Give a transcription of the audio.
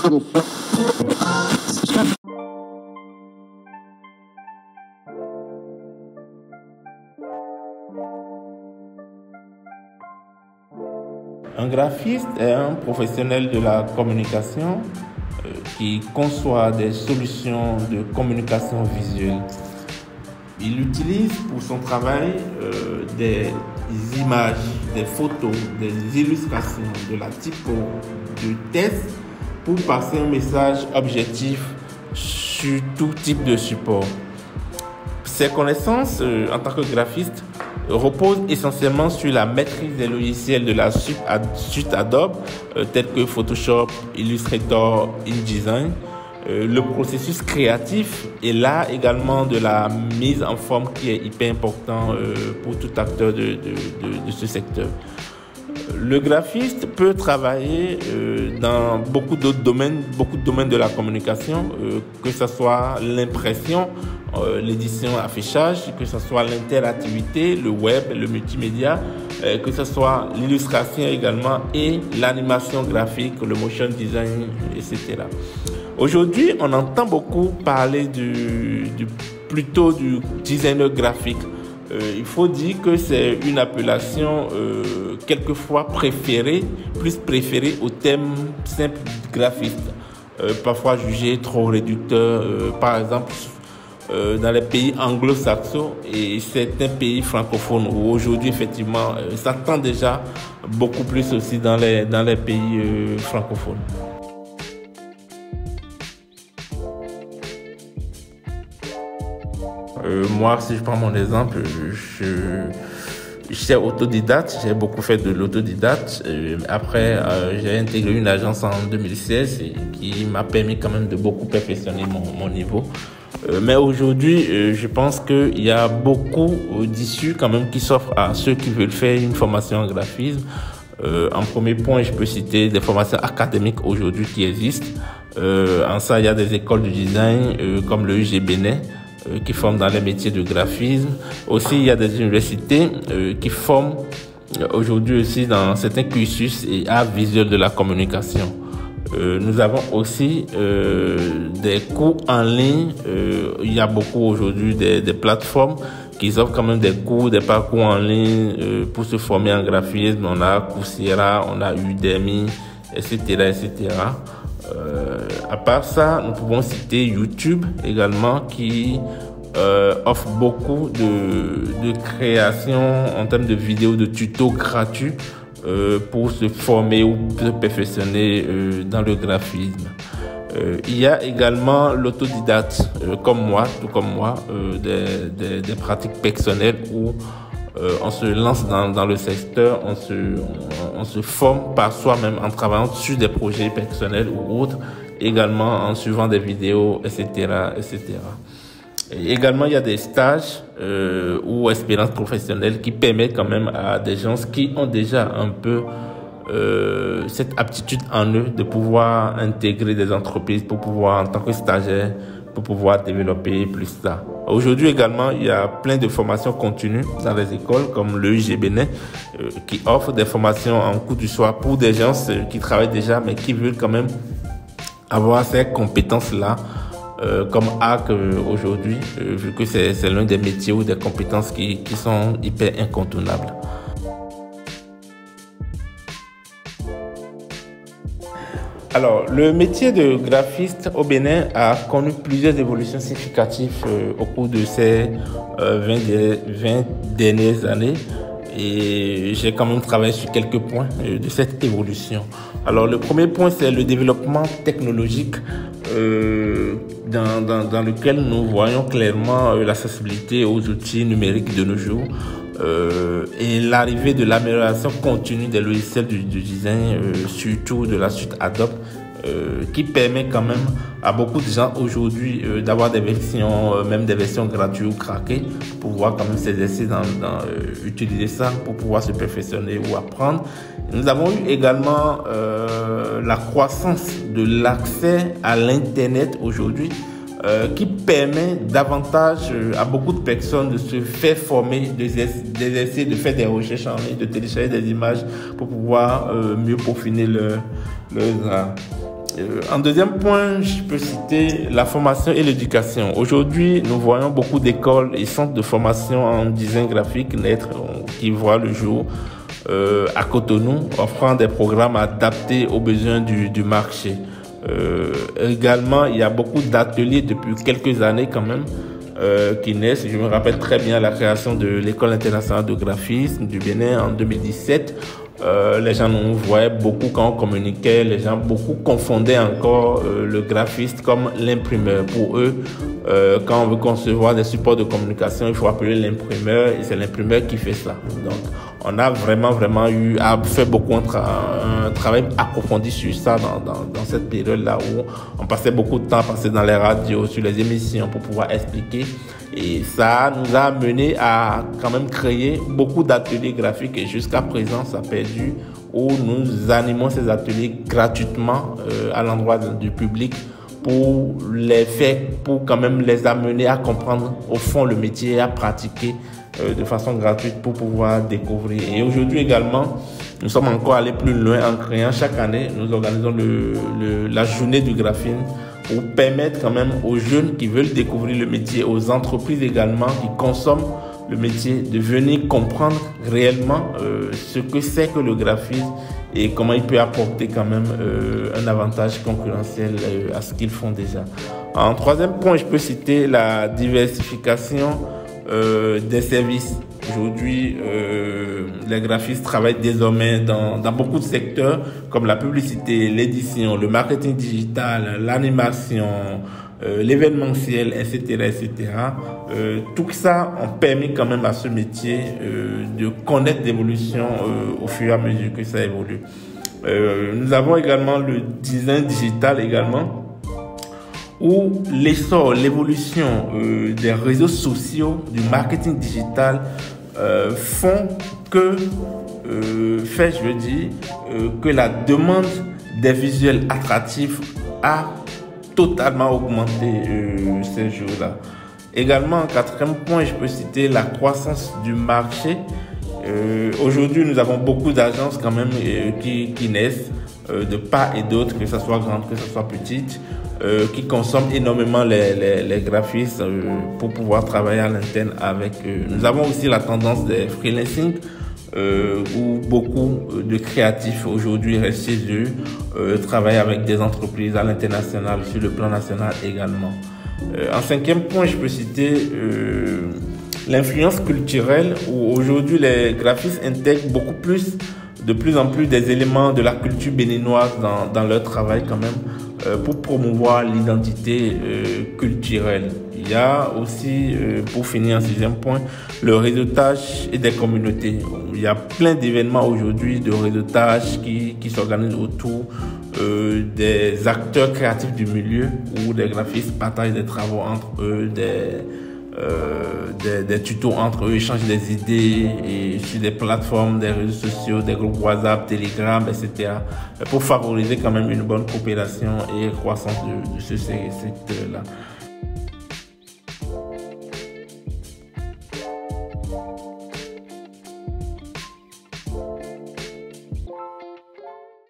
Un graphiste est un professionnel de la communication qui conçoit des solutions de communication visuelle. Il utilise pour son travail des images, des photos, des illustrations, de la typo, du texte pour passer un message objectif sur tout type de support. Ses connaissances en tant que graphiste reposent essentiellement sur la maîtrise des logiciels de la suite Adobe, tels que Photoshop, Illustrator, InDesign, le processus créatif et là également de la mise en forme qui est hyper important pour tout acteur de ce secteur. Le graphiste peut travailler dans beaucoup de domaines de la communication, que ce soit l'impression, l'édition, affichage, que ce soit l'interactivité, le web, le multimédia, que ce soit l'illustration également et l'animation graphique, le motion design, etc. Aujourd'hui, on entend beaucoup parler plutôt du designer graphique. Il faut dire que c'est une appellation quelquefois plus préférée au terme simple graphiste, parfois jugé trop réducteur, par exemple dans les pays anglo-saxons et certains pays francophones où aujourd'hui effectivement ça tend déjà beaucoup plus aussi dans les pays francophones. Moi, si je prends mon exemple, j'étais autodidacte, j'ai beaucoup fait de l'autodidacte. Après, j'ai intégré une agence en 2016 qui m'a permis quand même de beaucoup perfectionner mon niveau. Mais aujourd'hui, je pense qu'il y a beaucoup d'issues quand même qui s'offrent à ceux qui veulent faire une formation en graphisme. En premier point, je peux citer des formations académiques aujourd'hui qui existent. En ça, il y a des écoles de design comme le UG Bénin qui forment dans les métiers de graphisme. Aussi, il y a des universités qui forment aujourd'hui aussi dans certains cursus et arts visuels de la communication. Nous avons aussi des cours en ligne. Il y a beaucoup aujourd'hui des plateformes qui offrent quand même des cours, des parcours en ligne pour se former en graphisme. On a Coursera, on a Udemy, etc., etc. À part ça, nous pouvons citer YouTube également qui offre beaucoup de créations en termes de vidéos, de tutos gratuits pour se former ou se perfectionner dans le graphisme. Il y a également l'autodidacte, tout comme moi, des pratiques personnelles où on se lance dans le secteur, on se forme par soi-même en travaillant sur des projets personnels ou autres, également en suivant des vidéos, etc., etc. Et également, il y a des stages ou expériences professionnelles qui permettent quand même à des gens qui ont déjà un peu cette aptitude en eux de pouvoir intégrer des entreprises pour pouvoir, en tant que stagiaire, pour pouvoir développer plus ça. Aujourd'hui également, il y a plein de formations continues dans les écoles comme le UG Bénin qui offre des formations en cours du soir pour des gens qui travaillent déjà mais qui veulent quand même avoir ces compétences-là comme arc aujourd'hui, vu que c'est l'un des métiers ou des compétences qui sont hyper incontournables. Alors, le métier de graphiste au Bénin a connu plusieurs évolutions significatives au cours de ces 20 dernières années et j'ai quand même travaillé sur quelques points de cette évolution. Alors, le premier point, c'est le développement technologique dans lequel nous voyons clairement l'accessibilité aux outils numériques de nos jours. Et l'arrivée de l'amélioration continue des logiciels du design, surtout de la suite Adobe, qui permet quand même à beaucoup de gens aujourd'hui d'avoir des versions, même des versions gratuites ou craquées, pour pouvoir quand même s'exercer utiliser ça pour pouvoir se perfectionner ou apprendre. Nous avons eu également la croissance de l'accès à l'Internet aujourd'hui, qui permet davantage à beaucoup de personnes de se faire former, d'essayer de faire des recherches en ligne, de télécharger des images pour pouvoir mieux peaufiner leurs arts. En deuxième point, je peux citer la formation et l'éducation. Aujourd'hui, nous voyons beaucoup d'écoles et centres de formation en design graphique naître qui voient le jour à Cotonou, offrant des programmes adaptés aux besoins du marché. Également, il y a beaucoup d'ateliers depuis quelques années quand même qui naissent. Je me rappelle très bien la création de l'École internationale de graphisme du Bénin en 2017. Les gens nous voyaient beaucoup quand on communiquait, les gens beaucoup confondaient encore le graphiste comme l'imprimeur. Pour eux, quand on veut concevoir des supports de communication, il faut appeler l'imprimeur et c'est l'imprimeur qui fait ça. Donc, on a vraiment fait beaucoup un travail approfondi sur ça dans cette période-là où on passait beaucoup de temps à passer dans les radios, sur les émissions pour pouvoir expliquer. Et ça nous a amené à quand même créer beaucoup d'ateliers graphiques et jusqu'à présent, ça perdu où nous animons ces ateliers gratuitement à l'endroit du public pour quand même les amener à comprendre au fond le métier et à pratiquer de façon gratuite pour pouvoir découvrir. Et aujourd'hui également, nous sommes encore allés plus loin en créant chaque année, nous organisons la journée du graphisme pour permettre quand même aux jeunes qui veulent découvrir le métier, aux entreprises également qui consomment le métier, de venir comprendre réellement ce que c'est que le graphisme et comment il peut apporter quand même un avantage concurrentiel à ce qu'ils font déjà. En troisième point, je peux citer la diversification des services. Aujourd'hui, les graphistes travaillent désormais dans beaucoup de secteurs comme la publicité, l'édition, le marketing digital, l'animation, l'événementiel, etc., etc. Tout ça a permis quand même à ce métier de connaître l'évolution au fur et à mesure que ça évolue. Nous avons également le design digital également, où l'essor, l'évolution des réseaux sociaux, du marketing digital font que que la demande des visuels attractifs a totalement augmenté ces jours-là. Également, en quatrième point, je peux citer la croissance du marché. Aujourd'hui, nous avons beaucoup d'agences quand même qui naissent de part et d'autre, que ce soit grande, que ce soit petite, qui consomment énormément les graphistes pour pouvoir travailler à l'interne avec eux. Nous avons aussi la tendance des freelancing, où beaucoup de créatifs aujourd'hui restent chez eux, travaillent avec des entreprises à l'international, sur le plan national également. En cinquième point, je peux citer l'influence culturelle, où aujourd'hui les graphistes intègrent de plus en plus des éléments de la culture béninoise dans leur travail quand même, pour promouvoir l'identité culturelle. Il y a aussi, pour finir en sixième point, le réseautage et des communautés. Il y a plein d'événements aujourd'hui de réseautage qui s'organisent autour des acteurs créatifs du milieu, où des graphistes partagent des travaux entre eux, des tutos entre eux, échangent des idées et sur des plateformes, des réseaux sociaux, des groupes WhatsApp, Telegram, etc. pour favoriser quand même une bonne coopération et croissance de ce secteur-là.